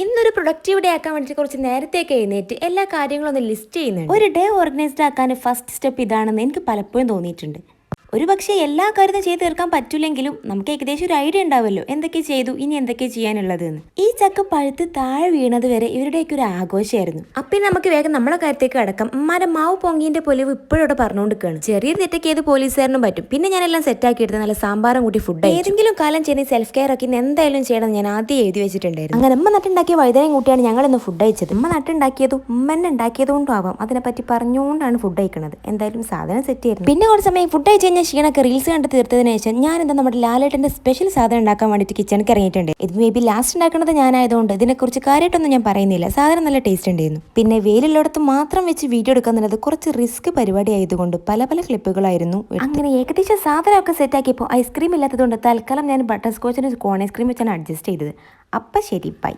ഇന്നൊരു productive day ആക്കാൻ വേണ്ടിയിട്ട് കുറച്ച് നേരത്തേക്ക് എഴുന്നേറ്റ് എല്ലാ കാര്യങ്ങളും ഒന്ന് ലിസ്റ്റ് ചെയ്യുന്നുണ്ട്. ഒരു ഡേ ഓർഗനൈസ്ഡ് ആക്കാൻ ഫസ്റ്റ് സ്റ്റെപ്പ് ഇതാണെന്ന് എനിക്ക് പലപ്പോഴും തോന്നിയിട്ടുണ്ട്. ഒരു പക്ഷേ എല്ലാ കാര്യവും ചെയ്ത് തീർക്കാൻ പറ്റില്ലെങ്കിലും നമുക്ക് ഏകദേശം ഒരു ഐഡിയ ഉണ്ടാവുമല്ലോ എന്തൊക്കെ ചെയ്തു ഇനി എന്തൊക്കെ ചെയ്യാനുള്ളത് എന്ന്. ഈ ചക്ക പഴുത്ത് താഴെ വീണത് വരെ ഇവരുടെയൊക്കെ ഒരു ആഘോഷമായിരുന്നു. അപ്പം നമുക്ക് വേഗം നമ്മളെ കാര്യത്തേക്ക് അടക്കം ഉമ്മാരെ മാവ് പൊങ്ങിന്റെ പൊലിവ് ഇപ്പോഴോടെ പറഞ്ഞുകൊണ്ടിരിക്കുകയാണ്. ചെറിയൊരു തെറ്റൊക്കെ ഏത് പോലീസുകാരനും പറ്റും. പിന്നെ ഞാനെല്ലാം സെറ്റാക്കി എടുത്ത് നല്ല സാമ്പാറും കൂട്ടി ഫുഡ് ഏതെങ്കിലും കാലം ചെയ്യുന്ന സെൽഫ് കെയർ ഒക്കെ എന്തായാലും ചെയ്യണം ഞാൻ ആദ്യം എഴുതി വെച്ചിട്ടുണ്ടായിരുന്നു. അങ്ങനെ ഉമ്മ നട്ടുണ്ടാക്കിയ വഴുതനയും കൂട്ടിയാണ് ഞങ്ങളിന്ന് ഫുഡ് അയച്ചത്. ഉമ്മ നട്ടുണ്ടാക്കിയതും ഉമ്മന്നെ ഉണ്ടാക്കിയതുകൊണ്ടും ആവാം അതിനെപ്പറ്റി പറഞ്ഞുകൊണ്ടാണ് ഫുഡ് അയക്കുന്നത്. എന്തായാലും സാധനം സെറ്റ് ചെയ്യുന്നത്. പിന്നെ കുറച്ച് സമയം ഫുഡ് അയച്ചു കഴിഞ്ഞാൽ ക്ഷീണൊക്കെ റീൽസ് കണ്ട് തീർത്തതിന് ശേഷം ഞാൻ എന്താ നമ്മുടെ ലാലേട്ടന്റെ സ്പെഷ്യൽ സാധനം ഉണ്ടാക്കാൻ വേണ്ടിയിട്ട് കിച്ചണിക്ക് ഇറങ്ങിയിട്ടുണ്ട്. ഇത് മേ ബി ലാസ്റ്റ് ഉണ്ടാക്കുന്നത് ഞാനായതുകൊണ്ട് ഇതിനെക്കുറിച്ച് കാര്യമായിട്ടൊന്നും ഞാൻ പറയുന്നില്ല. സാധനം നല്ല ടേസ്റ്റ് ഉണ്ടായിരുന്നു. പിന്നെ വെയിലുള്ളിടത്ത് മാത്രം വെച്ച് വീഡിയോ എടുക്കുന്നത് കുറച്ച് റിസ്ക് പരിപാടി ആയതുകൊണ്ട് പല പല ക്ലിപ്പുകളായിരുന്നു. അങ്ങനെ ഏകദേശം സാധനമൊക്കെ സെറ്റാക്കിയപ്പോൾ ഐസ്ക്രീം ഇല്ലാത്തതുകൊണ്ട് തൽക്കാലം ഞാൻ ബട്ടർ സ്കോച്ചിന് കോൺ ഐസ്ക്രീം വെച്ചാണ് അഡ്ജസ്റ്റ് ചെയ്തത്. അപ്പം ശരി, ബൈ.